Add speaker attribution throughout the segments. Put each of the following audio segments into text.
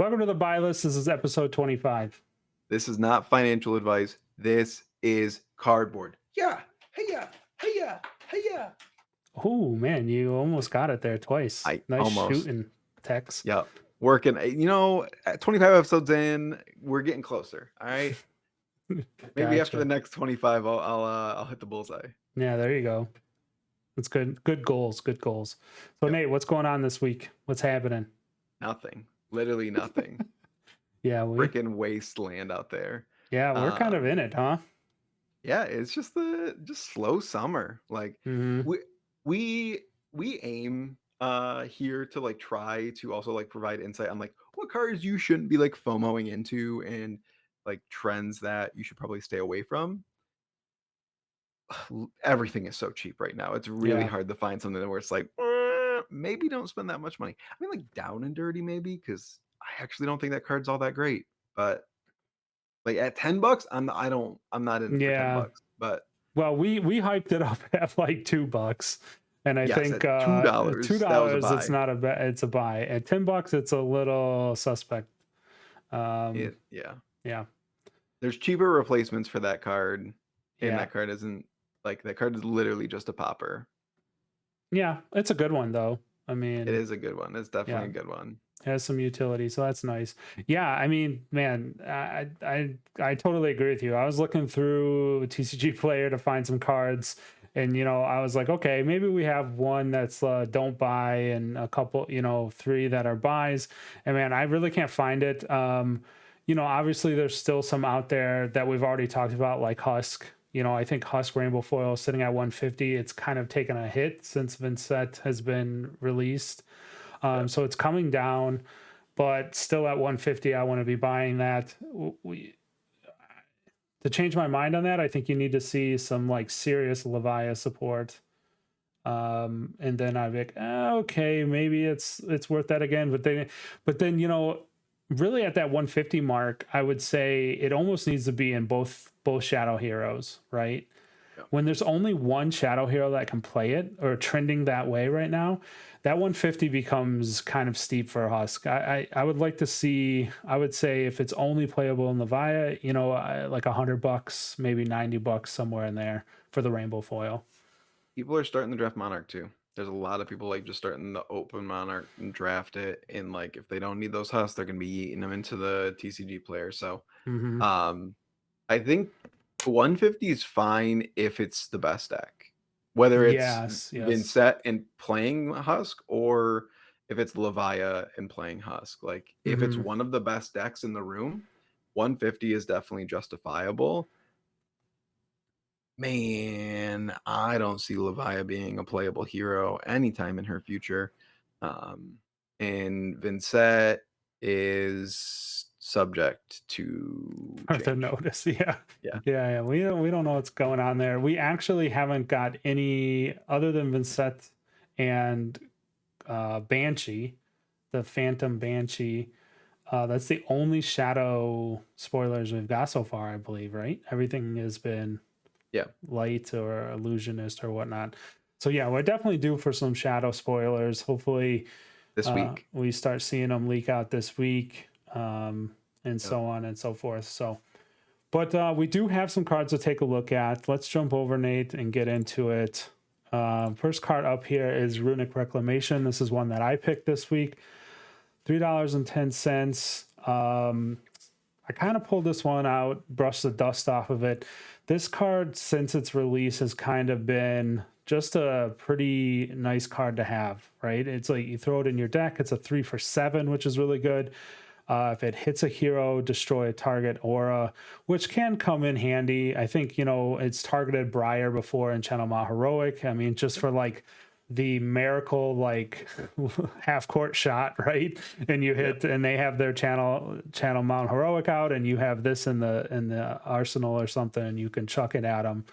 Speaker 1: Welcome to the Buylist. This is episode 25.
Speaker 2: This is not financial advice. This is cardboard. Yeah. Hey-ya. Hey-ya. Hey-ya.
Speaker 1: Oh, man, you almost got it there twice.
Speaker 2: I
Speaker 1: Nice
Speaker 2: almost.
Speaker 1: shooting, Tex.
Speaker 2: Yep. Working. At 25 episodes in, we're getting closer. All right. Maybe after the next 25, I'll hit the bullseye.
Speaker 1: Yeah, there you go. That's good. Good goals. Good goals. So,
Speaker 2: Yep.
Speaker 1: Nate, what's going on this week? What's happening?
Speaker 2: Nothing. Literally nothing.
Speaker 1: Yeah,
Speaker 2: freaking wasteland out there.
Speaker 1: Yeah, we're kind of in it, huh?
Speaker 2: Yeah, it's just slow summer. Like
Speaker 1: Mm-hmm.
Speaker 2: we aim here to like try to also like provide insight on like what cards you shouldn't be like FOMOing into and like trends that you should probably stay away from. Everything is so cheap right now. It's really
Speaker 1: Yeah.
Speaker 2: hard to find something where it's like maybe don't spend that much money. I mean, like Down and Dirty maybe, because I actually don't think that card's all that great. But like at $10, I'm not in it for
Speaker 1: Yeah.
Speaker 2: $10. But
Speaker 1: Well, we hyped it up at like $2. And I
Speaker 2: yes,
Speaker 1: think
Speaker 2: at $2, that was a
Speaker 1: $2, it's
Speaker 2: buy.
Speaker 1: not it's a buy. At $10, it's a little suspect.
Speaker 2: Yeah.
Speaker 1: Yeah.
Speaker 2: There's cheaper replacements for that card, and
Speaker 1: Yeah.
Speaker 2: that card isn't like that card is literally just a popper.
Speaker 1: Yeah, it's a good one though. I mean,
Speaker 2: It is a good one. It's definitely a good one.
Speaker 1: Has some utility, so that's nice. Yeah, I mean, man, I totally agree with you. I was looking through TCG Player to find some cards, and I was like, okay, maybe we have one that's don't buy, and a couple, 3 that are buys. And man, I really can't find it. Obviously, there's still some out there that we've already talked about, like Husk. I think Husk Rainbow Foil is sitting at 150. It's kind of taken a hit since Vincent has been released. So it's coming down, but still at 150, I want to be buying that. To change my mind on that, I think you need to see some like serious Levia support. And then I'd be like, okay, maybe it's worth that again. But then, really at that 150 mark, I would say it almost needs to be in both Shadow Heroes, right?
Speaker 2: Yeah.
Speaker 1: When there's only one Shadow Hero that can play it or trending that way right now, that 150 becomes kind of steep for Husk. I would like to see, I would say if it's only playable in Levia, like $100, maybe $90 somewhere in there for the Rainbow Foil.
Speaker 2: People are starting to draft Monarch too. There's a lot of people like just starting to open Monarch and draft it, and like if they don't need those Husks, they're gonna be eating them into the TCG Player. So, I think 150 is fine if it's the best deck. Whether it's Vincent and playing Husk or if it's Levia and playing Husk. Like if it's one of the best decks in the room, 150 is definitely justifiable. Man, I don't see Levia being a playable hero anytime in her future. And Vincent is subject to
Speaker 1: Arthur notice. Yeah.
Speaker 2: Yeah.
Speaker 1: We don't know what's going on there. We actually haven't got any other than Vincent and Banshee, the Phantom Banshee. That's the only Shadow spoilers we've got so far, I believe, right? Everything has been light or illusionist or whatnot. So yeah, we're definitely due for some Shadow spoilers. Hopefully
Speaker 2: this week
Speaker 1: we start seeing them leak out this week. And so on and so forth. So, but we do have some cards to take a look at. Let's jump over, Nate, and get into it. First card up here is Runic Reclamation. This is one that I picked this week. $3.10. I kind of pulled this one out, brushed the dust off of it. This card, since its release, has kind of been just a pretty nice card to have, right? It's like you throw it in your deck. It's a 3 for 7, which is really good. If it hits a hero, destroy a target aura, which can come in handy. I think, it's targeted Briar before in Channel Mount Heroic. I mean, just for like the miracle, like half court shot, right? And you hit, and they have their Channel Mount Heroic out, and you have this in the arsenal or something, and you can chuck it at them.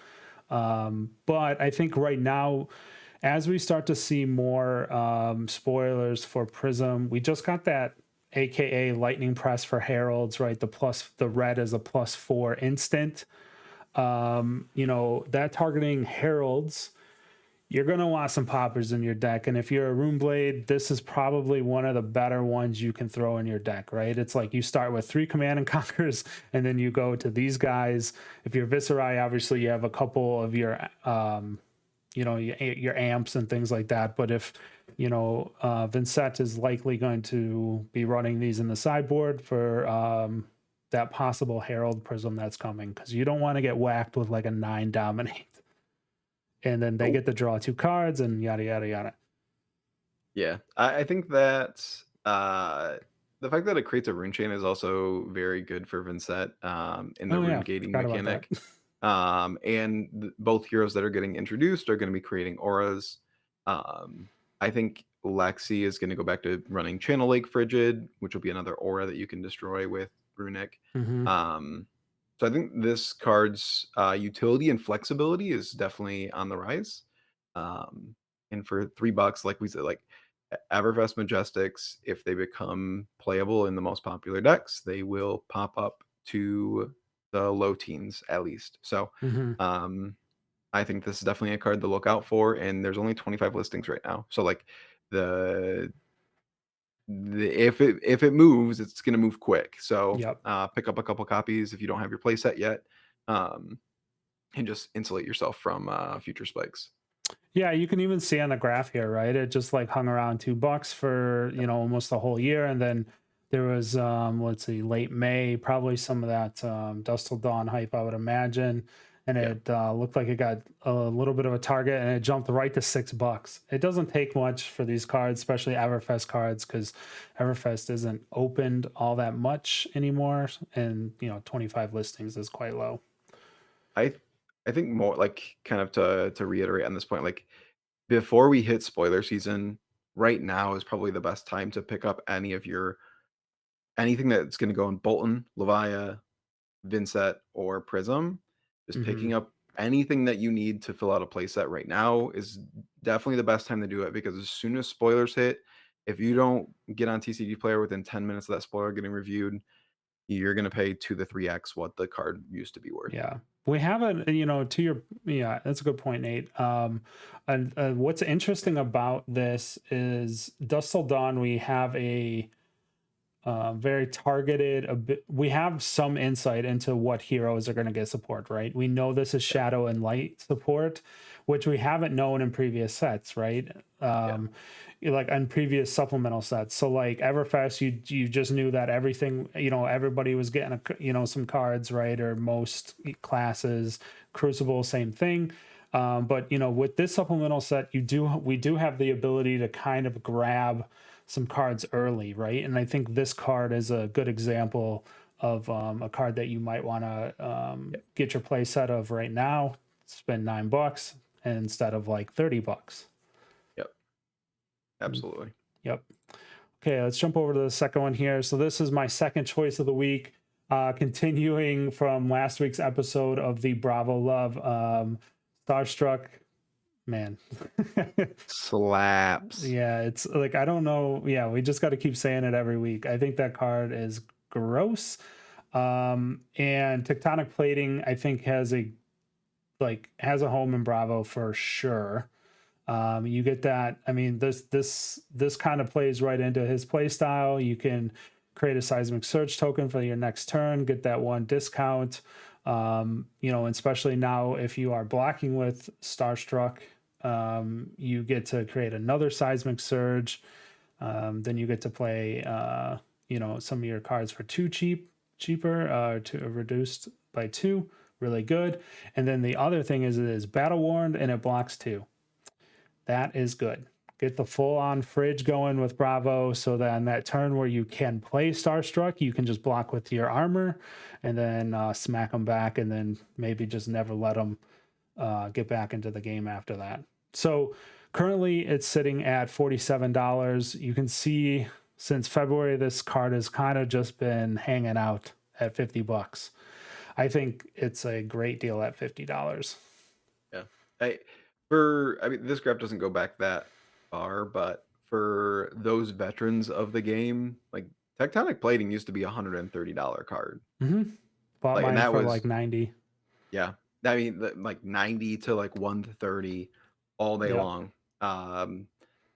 Speaker 1: But I think right now, as we start to see more spoilers for Prism, we just got that AKA Lightning Press for Heralds, right? The red is a +4 instant. That targeting Heralds you're going to want some poppers in your deck. And if you're a Rune Blade, this is probably one of the better ones you can throw in your deck, right? It's like you start with 3 Command and Conquers, and then you go to these guys. If you're Viserai, obviously you have a couple of your, your amps and things like that. But if, Vincent is likely going to be running these in the sideboard for that possible Herald Prism that's coming, because you don't want to get whacked with like a 9 Dominate. And then they
Speaker 2: Nope.
Speaker 1: get to draw 2 cards and yada yada yada.
Speaker 2: Yeah, I think that the fact that it creates a rune chain is also very good for Vincent in the
Speaker 1: Oh
Speaker 2: rune
Speaker 1: yeah,
Speaker 2: gating
Speaker 1: forgot about that.
Speaker 2: mechanic. And both heroes that are getting introduced are going to be creating auras. I think Lexi is going to go back to running Channel Lake Frigid, which will be another aura that you can destroy with Runic.
Speaker 1: Mm-hmm.
Speaker 2: So I think this card's utility and flexibility is definitely on the rise. And for $3, like we said, like Everfest Majestics, if they become playable in the most popular decks, they will pop up to the low teens at least. So
Speaker 1: Mm-hmm.
Speaker 2: I think this is definitely a card to look out for. And there's only 25 listings right now. So like the if it moves, it's gonna move quick. So
Speaker 1: Yep.
Speaker 2: pick up a couple copies if you don't have your playset yet. And just insulate yourself from future spikes.
Speaker 1: Yeah, you can even see on the graph here, right? It just like hung around $2 for almost the whole year, and then there was let's see, late May, probably some of that Dust Till Dawn hype, I would imagine, and
Speaker 2: Yeah.
Speaker 1: it looked like it got a little bit of a target, and it jumped right to $6. It doesn't take much for these cards, especially Everfest cards, because Everfest isn't opened all that much anymore, and 25 listings is quite low.
Speaker 2: I I think more like kind of to reiterate on this point, like before we hit spoiler season, right now is probably the best time to pick up anything that's going to go in Bolton, Levia, Vincent, or Prism. Just
Speaker 1: Hmm.
Speaker 2: picking up anything that you need to fill out a playset right now is definitely the best time to do it, because as soon as spoilers hit, if you don't get on TCG Player within 10 minutes of that spoiler getting reviewed, you're going to pay 2 to 3x what the card used to be worth.
Speaker 1: Yeah. We haven't, to your, yeah, that's a good point, Nate. And what's interesting about this is Dusk Till Dawn, we have a very targeted, we have some insight into what heroes are going to get support, right? We know this is
Speaker 2: Yeah.
Speaker 1: Shadow and Light support, which we haven't known in previous sets, right?
Speaker 2: Yeah.
Speaker 1: Like on previous supplemental sets. So like Everfest, you just knew that everything, everybody was getting some cards, right? Or most classes. Crucible, same thing. But with this supplemental set, we do have the ability to kind of grab some cards early, right? And I think this card is a good example of a card that you might want to
Speaker 2: Yeah.
Speaker 1: get your play set of right now. Spend $9 instead of like $30.
Speaker 2: Yep.
Speaker 1: Mm,
Speaker 2: Absolutely.
Speaker 1: Yep. Okay, let's jump over to the second one here. So this is my second choice of the week. Continuing from last week's episode of the Bravo Love, Starstruck. Man.
Speaker 2: Slaps.
Speaker 1: Yeah, it's like I don't know. Yeah, we just got to keep saying it every week. I think that card is gross. And Tectonic Plating, I think has a home in Bravo for sure. You get that. I mean, this kind of plays right into his play style. You can create a seismic surge token for your next turn, get that 1 discount. Especially now if you are blocking with Starstruck, you get to create another seismic surge. Then you get to play, some of your cards for cheaper, to reduced by 2. Really good. And then the other thing is it is battle warned and it blocks 2. That is good. Get the full on fridge going with Bravo, so that on that turn where you can play Starstruck, you can just block with your armor and then smack them back, and then maybe just never let them get back into the game after that. So currently it's sitting at $47. You can see since February, this card has kind of just been hanging out at $50. I think it's a great deal at $50.
Speaker 2: Yeah. I I mean, this graph doesn't go back that far, but for those veterans of the game, like Tectonic Plating used to be $130 card.
Speaker 1: Mm-hmm. Bought
Speaker 2: Like, and
Speaker 1: mine
Speaker 2: that
Speaker 1: for
Speaker 2: was,
Speaker 1: like 90.
Speaker 2: yeah. I mean, like 90 to like 130. all day
Speaker 1: Yep.
Speaker 2: long. Um,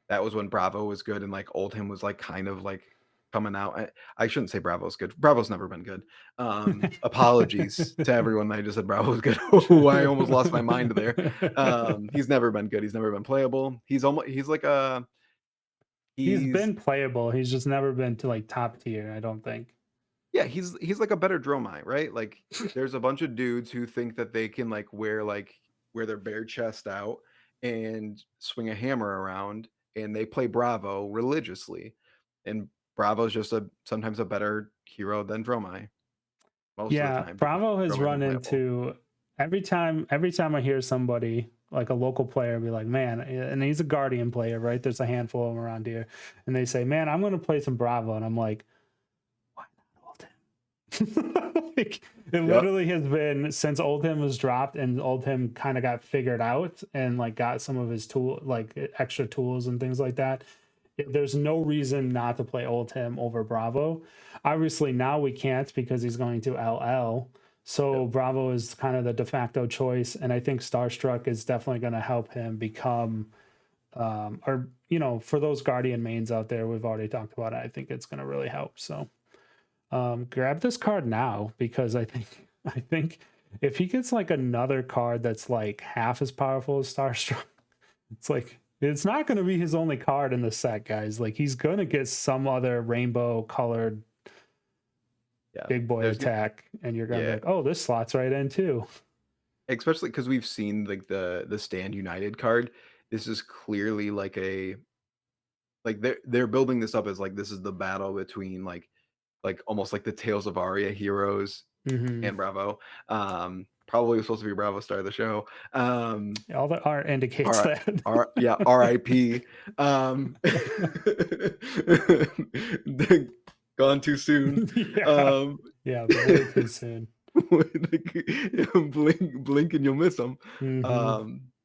Speaker 2: that was when Bravo was good and, like, Oldhim was, like, kind of, like, coming out. I shouldn't say Bravo's good. Bravo's never been good. Apologies to everyone that I just said Bravo was good. Ooh, I almost lost my mind there. He's never been good. He's never been playable. He's like a
Speaker 1: He's
Speaker 2: he's
Speaker 1: been playable. He's just never been to like top tier, I don't think.
Speaker 2: yeah, he's like a better Dromai, right? Like, there's a bunch of dudes who think that they can, wear their bare chest out and swing a hammer around, and they play Bravo religiously, and Bravo's just sometimes a better hero than Dromai most of the
Speaker 1: Yeah,
Speaker 2: time because
Speaker 1: Bravo has
Speaker 2: Dromai's more
Speaker 1: run
Speaker 2: playable.
Speaker 1: into every time I hear somebody like a local player be like, man, and he's a Guardian player, right? There's a handful of them around here, and they say, man, I'm going to play some Bravo, and I'm like, why not Oldhim? Like, it
Speaker 2: Yep.
Speaker 1: literally has been since Oldhim was dropped and Oldhim kind of got figured out and like got some of his extra tools and things like that. There's no reason not to play Oldhim over Bravo. Obviously, now we can't because he's going to LL. So
Speaker 2: Yep.
Speaker 1: Bravo is kind of the de facto choice, and I think Starstruck is definitely going to help him become, or for those Guardian mains out there, we've already talked about it. I think it's going to really help. So grab this card now because I think if he gets like another card that's like half as powerful as Starstruck, it's like it's not going to be his only card in the set, guys. Like he's going to get some other rainbow colored
Speaker 2: Yeah.
Speaker 1: big boy attack, and you're going to be
Speaker 2: Yeah.
Speaker 1: like, oh, this slots right in too.
Speaker 2: Especially because we've seen, like, the Stand United card. This is clearly they're building this up as, like, this is the battle between, almost like the Tales of Aria heroes
Speaker 1: Hmm.
Speaker 2: and Bravo. Probably was supposed to be Bravo star of the show.
Speaker 1: All the art indicates
Speaker 2: R
Speaker 1: that.
Speaker 2: R yeah, RIP. Um, gone too soon.
Speaker 1: Yeah,
Speaker 2: Um,
Speaker 1: yeah, way too soon.
Speaker 2: blink and you'll miss them.
Speaker 1: Hmm.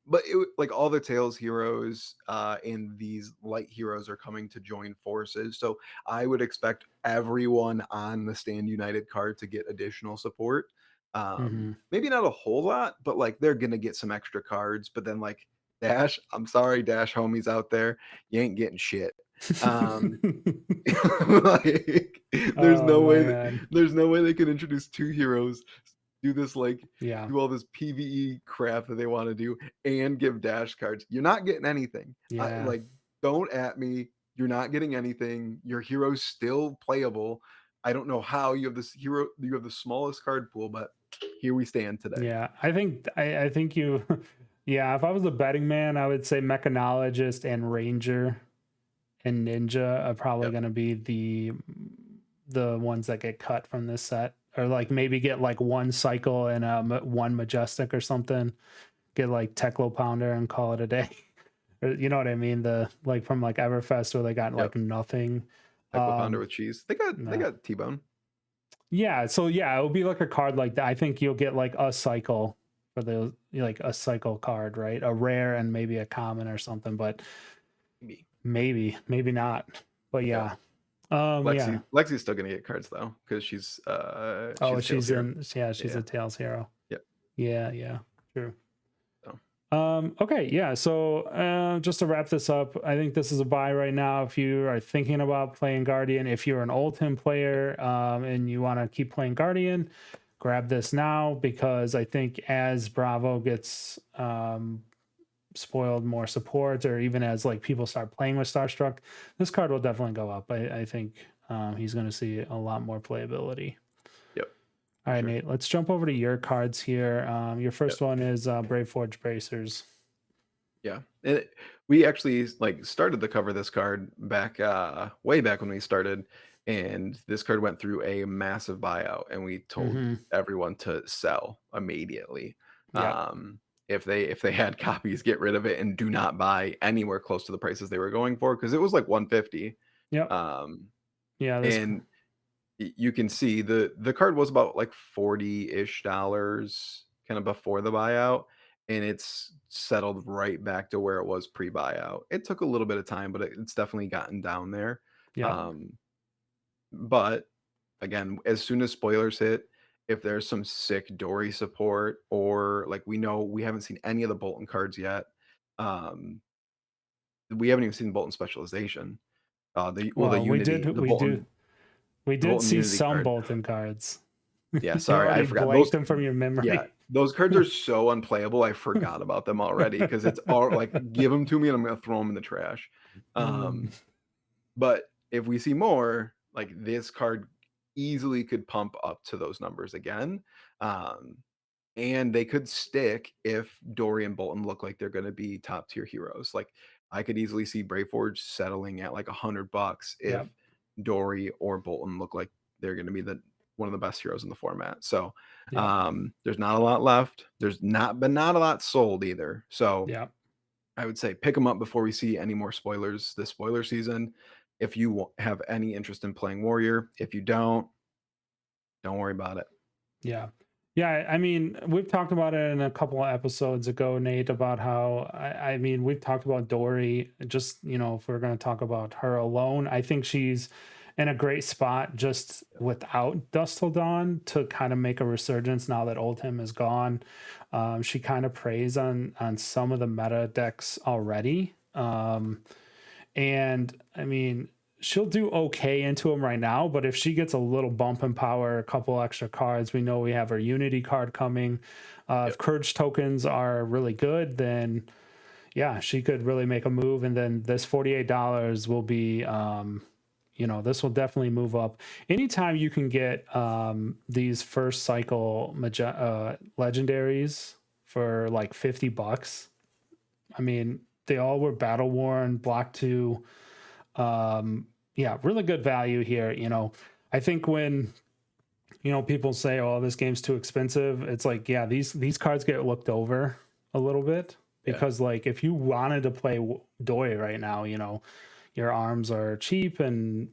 Speaker 2: But like all the Tails heroes and these light heroes are coming to join forces. So I would expect everyone on the Stand United card to get additional support.
Speaker 1: Hmm.
Speaker 2: Maybe not a whole lot, but like they're gonna get some extra cards. But then like Dash, I'm sorry, Dash homies out there, you ain't getting shit. Um, like,
Speaker 1: Oh man,
Speaker 2: there's no way they can introduce 2 heroes, do this,
Speaker 1: yeah,
Speaker 2: do all this PvE crap that they wanna do, and give dash cards. You're not getting anything.
Speaker 1: yeah.
Speaker 2: Don't at me. You're not getting anything. Your hero's still playable. I don't know how you have the smallest card pool, but here we stand today.
Speaker 1: Yeah, I think you yeah, if I was a betting man, I would say mechanologist and ranger and ninja are probably
Speaker 2: Yep.
Speaker 1: going to be the ones that get cut from this set, or like maybe get like one cycle and one majestic or something, get like Teclo Pounder and call it a day. Or, you know what I mean, the like from like Everfest where they got
Speaker 2: Yep.
Speaker 1: like nothing.
Speaker 2: Echo Pounder
Speaker 1: um
Speaker 2: with cheese. They
Speaker 1: no.
Speaker 2: got T-Bone.
Speaker 1: Yeah, so yeah, it would be like a card like that. I think you'll get like a cycle for the like a cycle card, right? A rare and maybe a common or something, but
Speaker 2: Maybe.
Speaker 1: maybe not. But
Speaker 2: Yep.
Speaker 1: yeah. Yeah.
Speaker 2: Lexi's still gonna get cards though, because
Speaker 1: Oh,
Speaker 2: she's a Tails
Speaker 1: she's
Speaker 2: hero.
Speaker 1: in, yeah, she's
Speaker 2: Yeah.
Speaker 1: a Tails hero.
Speaker 2: Yep.
Speaker 1: Yeah, yeah. True.
Speaker 2: So
Speaker 1: Okay, yeah. So just to wrap this up, I think this is a buy right now. If you are thinking about playing Guardian, if you're an Oldhim player and you want to keep playing Guardian, grab this now because I think as Bravo gets spoiled more support, or even as like people start playing with Starstruck, this card will definitely go up. I think he's going to see a lot more playability.
Speaker 2: yep,
Speaker 1: All
Speaker 2: for
Speaker 1: right,
Speaker 2: sure.
Speaker 1: Nate, let's jump over to your cards here. Your
Speaker 2: Yep.
Speaker 1: first one is Braveforge Bracers.
Speaker 2: Yeah. We actually started to cover this card back way back when we started, and this card went through a massive buyout, and we told
Speaker 1: Mm-hmm.
Speaker 2: everyone to sell immediately.
Speaker 1: Yep.
Speaker 2: If they had copies, get rid of it and do not buy anywhere close to the prices they were going for because it was like 150.
Speaker 1: Yep.
Speaker 2: Um,
Speaker 1: Yeah. This.
Speaker 2: and you can see the card was about like 40-ish dollars kind of before the buyout, and it's settled right back to where it was pre-buyout. It took a little bit of time, but it's definitely gotten down there.
Speaker 1: Yep.
Speaker 2: Um but again, as soon as spoilers hit, if there's some sick Dory support, or like, we know we haven't seen any of the Bolton cards yet, Um, we haven't even seen Bolton Specialization. The
Speaker 1: Well,
Speaker 2: Unity,
Speaker 1: we
Speaker 2: the
Speaker 1: did
Speaker 2: Bolton
Speaker 1: see
Speaker 2: Unity
Speaker 1: some
Speaker 2: card.
Speaker 1: Bolton cards.
Speaker 2: Yeah,
Speaker 1: You
Speaker 2: sorry, I
Speaker 1: already
Speaker 2: forgot those.
Speaker 1: blanked them from your
Speaker 2: Yeah,
Speaker 1: memory.
Speaker 2: those cards are so unplayable. I forgot about them already because it's all like give them to me and I'm gonna throw them in the trash.
Speaker 1: Mm,
Speaker 2: Um, but if we see more, like this card easily could pump up to those numbers again. Um, and they could stick if Dory and Bolton look like they're gonna be top tier heroes. Like I could easily see Braveforge settling at like $100
Speaker 1: yep,
Speaker 2: if Dory or Bolton look like they're gonna be one of the best heroes in the format. So
Speaker 1: yep,
Speaker 2: there's not a lot left. There's not a lot sold either. So
Speaker 1: yep.
Speaker 2: I would say pick them up before we see any more spoilers this spoiler season. If you have any interest in playing Warrior, if you don't worry about it.
Speaker 1: Yeah. Yeah. I mean, we've talked about it in a couple of episodes ago, Nate, about how, I mean, we've talked about Dory. Just, if we're going to talk about her alone, I think she's in a great spot just without Dust Till Dawn to kind of make a resurgence now that Oldhim is gone. She kind of preys on some of the meta decks already. And I mean, she'll do okay into him right now, but if she gets a little bump in power, a couple extra cards, we know we have her Unity card coming. If
Speaker 2: Yep.
Speaker 1: Courage tokens are really good, then yeah, she could really make a move. And then this $48 will be, this will definitely move up. Anytime you can get these first cycle legendaries for like $50, I mean, they all were battle worn, block 2. Yeah, really good value here. I think when people say, oh, this game's too expensive, it's like, yeah, these cards get looked over a little bit,
Speaker 2: Yeah.
Speaker 1: because like if you wanted to play Doi right now, your arms are cheap, and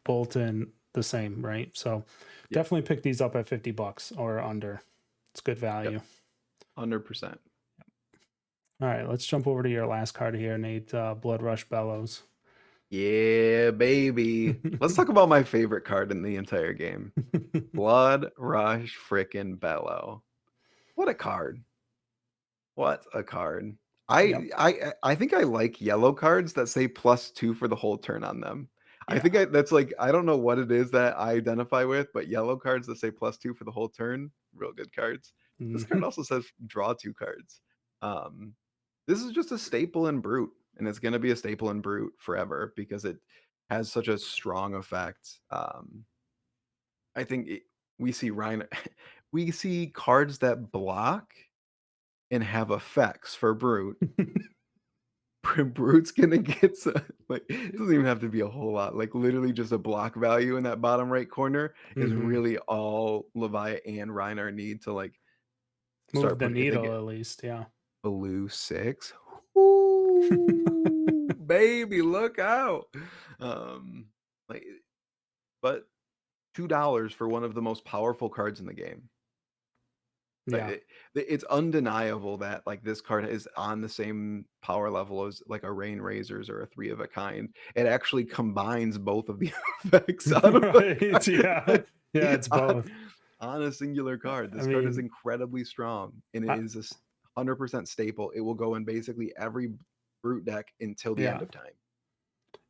Speaker 1: Bolton the same, right? So
Speaker 2: Yep.
Speaker 1: definitely pick these up at $50 or under. It's good
Speaker 2: Yep.
Speaker 1: value.
Speaker 2: 100%.
Speaker 1: All right, let's jump over to your last card here, Nate. Bloodrush Bellows.
Speaker 2: Yeah, baby. Let's talk about my favorite card in the entire game. Bloodrush frickin' Bellow. What a card. What a card.
Speaker 1: Yep.
Speaker 2: I think I like yellow cards that say +2 for the whole turn on them. I think
Speaker 1: Yeah.
Speaker 2: that's like I don't know what it is that I identify with, but yellow cards that say +2 for the whole turn, real good cards. This card
Speaker 1: Mhm.
Speaker 2: also says draw 2 cards. Um, this is just a staple in Brute, and it's gonna be a staple in Brute forever because it has such a strong effect. I think we see Ryan we see cards that block and have effects for Brute. Brute's gonna get some, like it doesn't even have to be a whole lot. Like literally just a block value in that bottom right corner is
Speaker 1: Mhm.
Speaker 2: really all Levi and Reiner need to like
Speaker 1: Move
Speaker 2: start
Speaker 1: the
Speaker 2: putting if they
Speaker 1: needle
Speaker 2: get
Speaker 1: at least, yeah.
Speaker 2: blue 6. Ooh, baby, look out. Um like but $2 for one of the most powerful cards in the game. Like
Speaker 1: Yeah.
Speaker 2: it's undeniable that like this card is on the same power level as like a Rain Razors or a Three of a Kind. It actually combines both of the effects out of
Speaker 1: Right, yeah.
Speaker 2: the
Speaker 1: Yeah, it's
Speaker 2: on,
Speaker 1: both.
Speaker 2: on a singular card.
Speaker 1: I
Speaker 2: This card is
Speaker 1: mean,
Speaker 2: incredibly strong and it
Speaker 1: I
Speaker 2: is 100% staple. It will go in basically every brute deck until the end
Speaker 1: yeah.
Speaker 2: of time.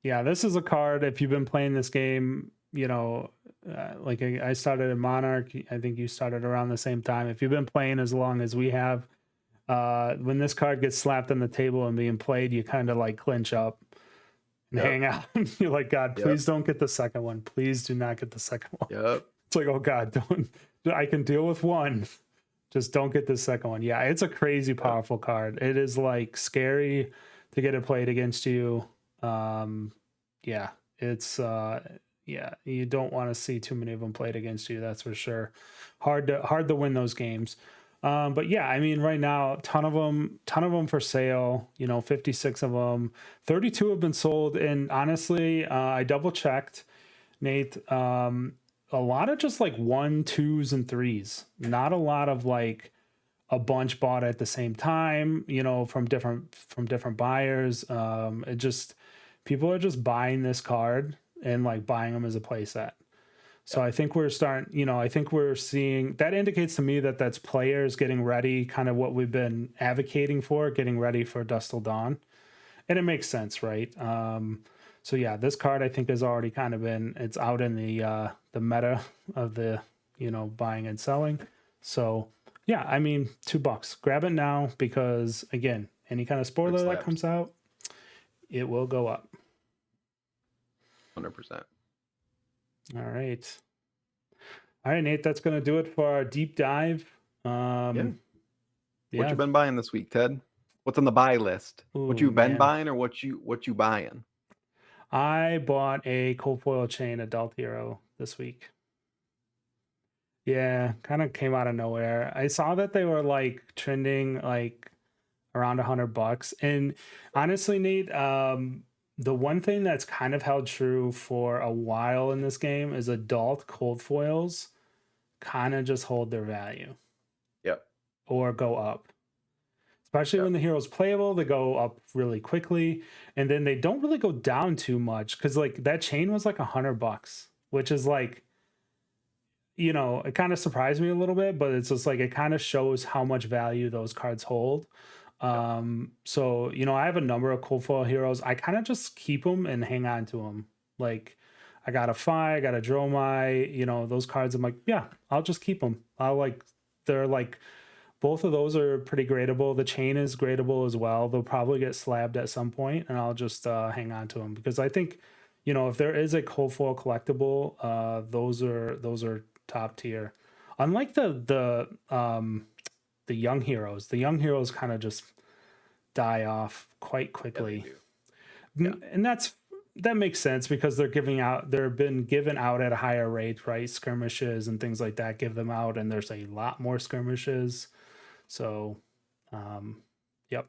Speaker 1: Yeah, this is a card, if you've been playing this game, like I started in Monarch, I think you started around the same time. If you've been playing as long as we have, when this card gets slapped on the table and being played, you kind of like clinch up and
Speaker 2: Yep.
Speaker 1: hang out. You're like, God,
Speaker 2: Yep.
Speaker 1: please don't get the second one. Please do not get the second one.
Speaker 2: Yep.
Speaker 1: It's like, oh God, don't. I can deal with one. Just don't get the second one. Yeah, it's a crazy
Speaker 2: Yep.
Speaker 1: powerful card. It is like scary to get it played against you. Um, yeah, it's yeah, you don't want to see too many of them played against you. That's for sure. Hard to win those games. But yeah, I mean, right now, ton of them for sale. 56 of them, 32 have been sold, and honestly, I double checked, Nate. A lot of just like 1, 2s, and 3s. Not a lot of like a bunch bought at the same time. From different buyers. It just, people are just buying this card and like buying them as a playset. So I think we're starting, I think we're seeing that indicates to me that that's players getting ready, kind of what we've been advocating for, getting ready for Dust Till Dawn. And it makes sense, right? So yeah, this card I think has already kind of been, it's out in the meta of the, buying and selling. So yeah, I mean, $2. Grab it now because again, any kind of
Speaker 2: Quick
Speaker 1: spoiler that
Speaker 2: slaps.
Speaker 1: comes out, it will go up.
Speaker 2: 100%.
Speaker 1: All right. All right, Nate, that's going to do it for our deep dive.
Speaker 2: Yeah. What
Speaker 1: Yeah.
Speaker 2: you been buying this week, Ted? What's on the buy list? What
Speaker 1: Ooh,
Speaker 2: you been
Speaker 1: man.
Speaker 2: buying or what you buying?
Speaker 1: I bought a cold foil chain adult hero this week. Yeah, kind of came out of nowhere. I saw that they were like trending like around $100. And honestly, Nate, the one thing that's kind of held true for a while in this game is adult cold foils kind of just hold their value
Speaker 2: Yep.
Speaker 1: or go up. Especially
Speaker 2: Yep.
Speaker 1: when the hero's playable, they go up really quickly, and then they don't really go down too much because like that chain was like $100, which is like, it kind of surprised me a little bit, but it's just like it kind of shows how much value those cards hold.
Speaker 2: Yep.
Speaker 1: So I have a number of cold foil heroes. I kind of just keep them and hang on to them. Like I got a Fi, I got a Dromai, those cards. I'm like, yeah, I'll just keep them. They're like both of those are pretty gradable. The chain is gradable as well. They'll probably get slabbed at some point, and I'll just hang on to them because I think, if there is a cold foil collectible, those are top tier. Unlike the young heroes kind of just die off quite
Speaker 2: Yeah, they
Speaker 1: quickly.
Speaker 2: do. Yeah.
Speaker 1: And that makes sense because they're been given out at a higher rate, right? Skirmishes and things like that give them out, and there's a lot more skirmishes. So, yep.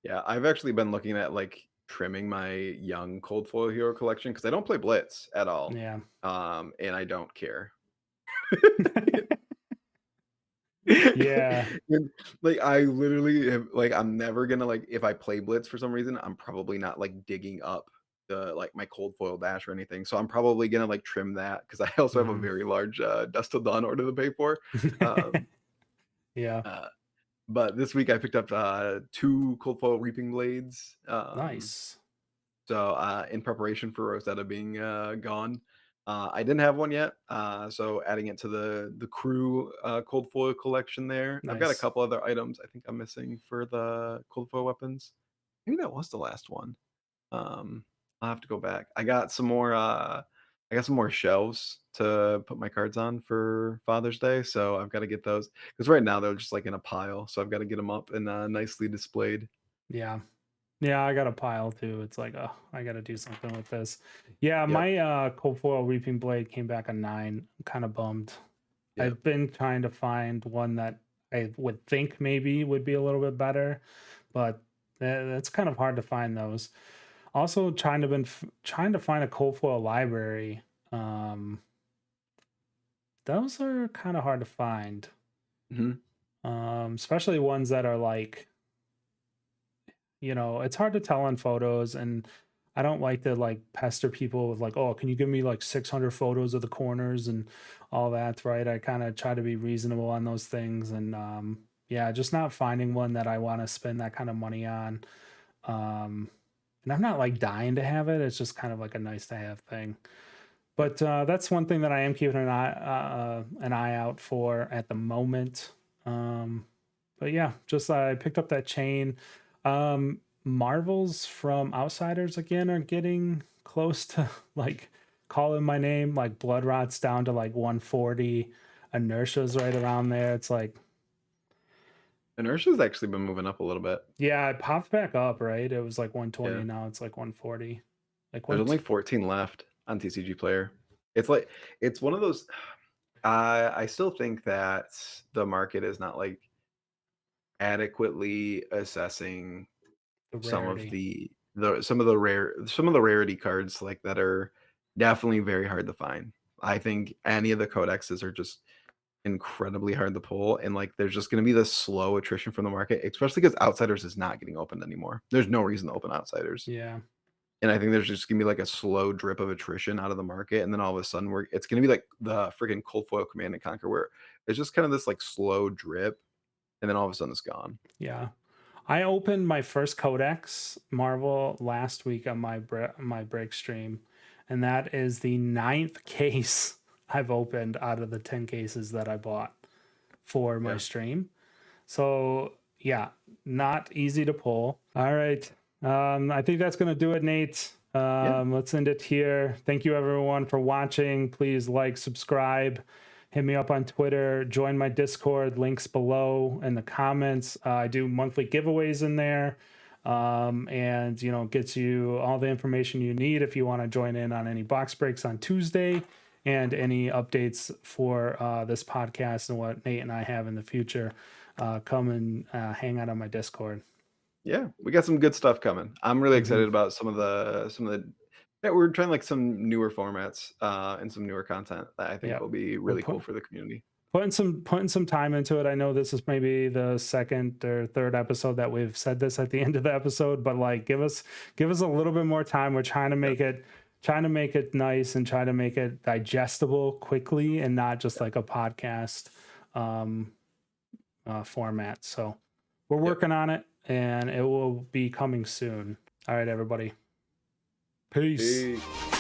Speaker 2: Yeah, I've actually been looking at like trimming my young cold foil hero collection because I don't play Blitz at all.
Speaker 1: Yeah.
Speaker 2: And I don't care.
Speaker 1: Yeah.
Speaker 2: And, like I literally have, like I'm never gonna like if I play Blitz for some reason, I'm probably not like digging up the like my cold foil dash or anything. So I'm probably gonna like trim that because I also have a
Speaker 1: Mhm.
Speaker 2: very large Dust Till Dawn order to pay for. Um,
Speaker 1: Yeah.
Speaker 2: uh, but this week I picked up 2 cold foil reaping blades.
Speaker 1: Nice.
Speaker 2: So, in preparation for Rosetta being gone, I didn't have one yet. So adding it to the crew cold foil collection there. I've got a
Speaker 1: Nice.
Speaker 2: couple other items I think I'm missing for the cold foil weapons. Maybe that was the last one. Um, I'll have to go back. I got some more shelves to put my cards on for Father's Day, so I've got to get those because right now they're just like in a pile. So I've got to get them up and nicely displayed.
Speaker 1: Yeah. Yeah, I got a pile too. It's like, oh, I got to do something with this. Yeah,
Speaker 2: Yep.
Speaker 1: my cold foil reaping blade came back a 9. I'm kind of bummed.
Speaker 2: Yep.
Speaker 1: I've been trying to find one that I would think maybe would be a little bit better, but that's kind of hard to find those. Also, trying to find a cold foil library. Um, those are kind of hard to find,
Speaker 2: Mhm.
Speaker 1: especially ones that are like, it's hard to tell on photos, and I don't like to like pester people with like, oh, can you give me like 600 photos of the corners and all that, right? I kind of try to be reasonable on those things, and yeah, just not finding one that I want to spend that kind of money on. Um, and I'm not like dying to have it. It's just kind of like a nice to have thing.
Speaker 2: Yep.
Speaker 1: But that's one thing that I am keeping an eye out for at the moment. But yeah, just I picked up that chain. Marvels from Outsiders again are getting close to like calling my name. Like Blood Rot's down to like 140. Inertia's right around there. It's like,
Speaker 2: Inertia's actually been moving up a little bit.
Speaker 1: yeah, it popped back up, right? It was like 120.
Speaker 2: Yeah.
Speaker 1: Now it's like 140. Like
Speaker 2: There's only
Speaker 1: what?
Speaker 2: 14 left on TCG Player. It's one of those I still think that the market is not like adequately assessing
Speaker 1: The
Speaker 2: some of
Speaker 1: rarity.
Speaker 2: the rarity cards like that are definitely very hard to find. I think any of the codexes are just incredibly hard to pull and like there's just going to be this slow attrition from the market, especially because Outsiders is not getting opened anymore. There's no reason to open Outsiders.
Speaker 1: Yeah.
Speaker 2: And I think there's just gonna be like a slow drip of attrition out of the market, and then all of a sudden it's gonna be like the freaking cold foil Command and Conquer, where it's just kind of this like slow drip, and then all of a sudden it's gone.
Speaker 1: Yeah. I opened my first Codex Marvel last week on my break stream, and that is the 9th case I've opened out of the 10 cases that I bought for my
Speaker 2: Yeah.
Speaker 1: stream. So yeah, not easy to pull. All right. I think that's going to do it, Nate.
Speaker 2: Yeah.
Speaker 1: Let's end it here. Thank you everyone for watching. Please like, subscribe, hit me up on Twitter, join my Discord, links below in the comments. I do monthly giveaways in there. And gets you all the information you need if you want to join in on any box breaks on Tuesday and any updates for this podcast and what Nate and I have in the future. Come and hang out on my Discord.
Speaker 2: Yeah, we got some good stuff coming. I'm really excited about some of the yeah, we're trying like some newer formats and some newer content that I think
Speaker 1: Yeah,
Speaker 2: will be
Speaker 1: we're
Speaker 2: really cool for the community.
Speaker 1: putting some time into it. I know this is maybe the second or third episode that we've said this at the end of the episode, but like give us a little bit more time. We're trying to make it nice and try to make it digestible quickly and not just like a podcast format. So we're working on it, and it will be coming soon. All right, everybody. Peace.
Speaker 2: Peace.